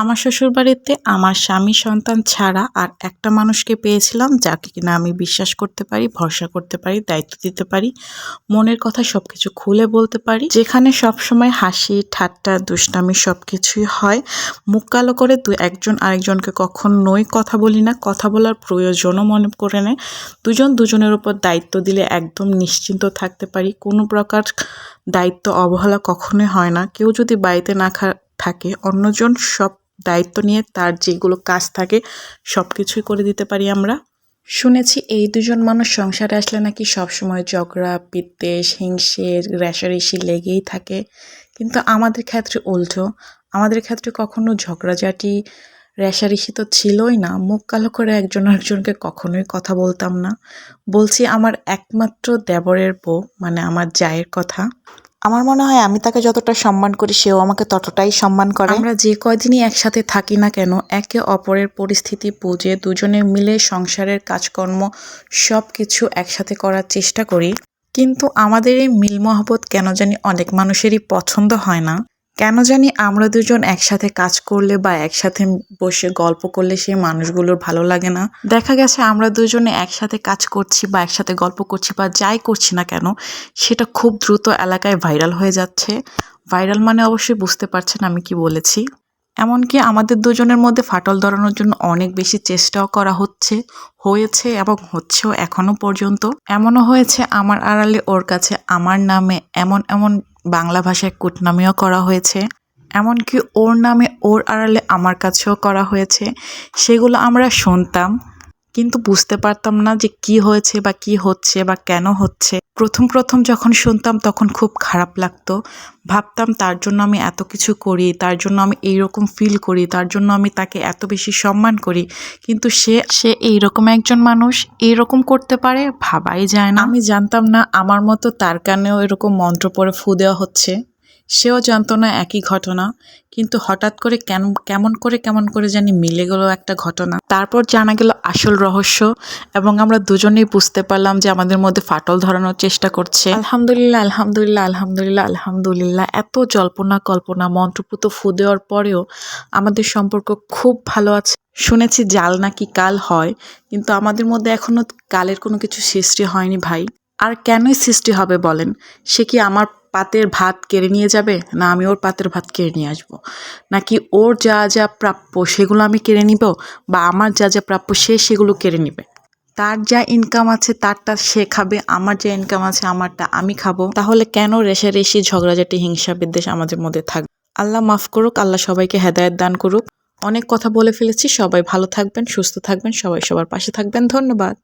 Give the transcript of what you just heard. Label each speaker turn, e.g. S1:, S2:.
S1: আমার শ্বশুরবাড়িতে আমার স্বামী সন্তান ছাড়া আর একটা মানুষকে পেয়েছিলাম যাকে কিনা আমি বিশ্বাস করতে পারি, ভরসা করতে পারি, দায়িত্ব দিতে পারি, মনের কথা সবকিছু খুলে বলতে পারি, যেখানে সবসময় হাসি ঠাট্টা দুষ্টামি সবকিছুই হয়। মুখ কালো করে একজন আরেকজনকে কখনোই কথা বলি না, কথা বলার প্রয়োজনও মনে করে নেয়। দুজন দুজনের উপর দায়িত্ব দিলে একদম নিশ্চিন্ত থাকতে পারি, কোনো প্রকার দায়িত্ব অবহেলা কখনোই হয় না। কেউ যদি বাড়িতে না থাকে অন্যজন সব দায়িত্ব নিয়ে তার যেগুলো কাজ থাকে সব কিছুই করে দিতে পারি আমরা। শুনেছি এই দুজন মানুষ সংসারে আসলে নাকি সবসময় ঝগড়া বিদ্বেষ হিংসে রেষারেষি লেগেই থাকে, কিন্তু আমাদের ক্ষেত্রে উল্টো। আমাদের ক্ষেত্রে কখনো ঝগড়াঝাটি রেষারেষি তো ছিলই না। মুখ কালো করে একজন আরেকজনকে কখনোই কথা বলতাম না। বলছি আমার একমাত্র দেবরের বউ মানে আমার জায়ের কথা। আমার মনে হয় আমি তাকে যতটা সম্মান করি সেও আমাকে ততটাই সম্মান করে। আমরা যে কয়দিনই একসাথে থাকি না কেন একে অপরের পরিস্থিতি বুঝে দুজনে মিলে সংসারের কাজকর্ম সব কিছু একসাথে করার চেষ্টা করি, কিন্তু আমাদের এই মিল মহব্বত কেন জানি অনেক মানুষেরই পছন্দ হয় না। কেন জানি আমরা দুজন একসাথে কাজ করলে বা একসাথে বসে গল্প করলে সেই মানুষগুলোর ভালো লাগে না। দেখা গেছে আমরা দুজনে একসাথে কাজ করছি বা একসাথে গল্প করছি বা যাই করছি না কেন সেটা খুব দ্রুত এলাকায় ভাইরাল হয়ে যাচ্ছে। ভাইরাল মানে অবশ্যই বুঝতে পারছেন আমি কি বলেছি। এমনকি আমাদের দুজনের মধ্যে ফাটল ধরানোর জন্য অনেক বেশি চেষ্টাও করা হয়েছে এবং হচ্ছেও এখনো পর্যন্ত। এমনও হয়েছে আমার আড়ালে ওর কাছে আমার নামে এমন এমন বাংলা ভাষায় কুটনামিও করা হয়েছে, এমনকি ওর নামে ওর আড়ালে আমার কাছেও করা হয়েছে। সেগুলো আমরা শুনতাম কিন্তু বুঝতে পারতাম না যে কি হয়েছে বা কি হচ্ছে বা কেন হচ্ছে। প্রথম প্রথম যখন শুনতাম তখন খুব খারাপ লাগতো, ভাবতাম তার জন্য আমি এত কিছু করি, তার জন্য আমি এইরকম ফিল করি, তার জন্য আমি তাকে এত বেশি সম্মান করি, কিন্তু সে এইরকম একজন মানুষ এইরকম করতে পারে ভাবাই যায় না। আমি জানতাম না আমার মতো তার কানেও এরকম মন্ত্র পড়ে ফু দেওয়া হচ্ছে। সেও জানতো না একই ঘটনা, কিন্তু হঠাৎ করে কেমন করে জানি মিলে গেল একটা ঘটনা। তারপর জানা গেল আসল রহস্য এবং আমরা দুজনেই বুঝতে পারলাম যে আমাদের মধ্যে ফাটল ধরানোর চেষ্টা করছে। আলহামদুলিল্লাহ আলহামদুলিল্লাহ আলহামদুলিল্লাহ আলহামদুলিল্লাহ, এত জল্পনা কল্পনা মন্ত্রপুত ফু দেওয়ার পরেও আমাদের সম্পর্ক খুব ভালো আছে। শুনেছি জাল নাকি কাল হয়, কিন্তু আমাদের মধ্যে এখনো কালের কোনো কিছু সৃষ্টি হয়নি ভাই। আর কেনই সৃষ্টি হবে বলেন? সে কি আমার পাতের ভাত কেড়ে নিয়ে যাবে, না আমি ওর পাতের ভাত কেড়ে নিয়ে আসবো? নাকি ওর যা যা প্রাপ্য সেগুলো আমি কেড়ে নিব, বা আমার যা যা প্রাপ্য সেগুলো কেড়ে নিবে? তার যা ইনকাম আছে তারটা সে খাবে, আমার যা ইনকাম আছে আমারটা আমি খাবো। তাহলে কেন রেষারেষি ঝগড়াঝাটি হিংসা বিদ্বেষ আমাদের মধ্যে থাকবে? আল্লাহ মাফ করুক, আল্লাহ সবাইকে হেদায়েত দান করুক। অনেক কথা বলে ফেলেছি। সবাই ভালো থাকবেন, সুস্থ থাকবেন, সবাই সবার পাশে থাকবেন। ধন্যবাদ।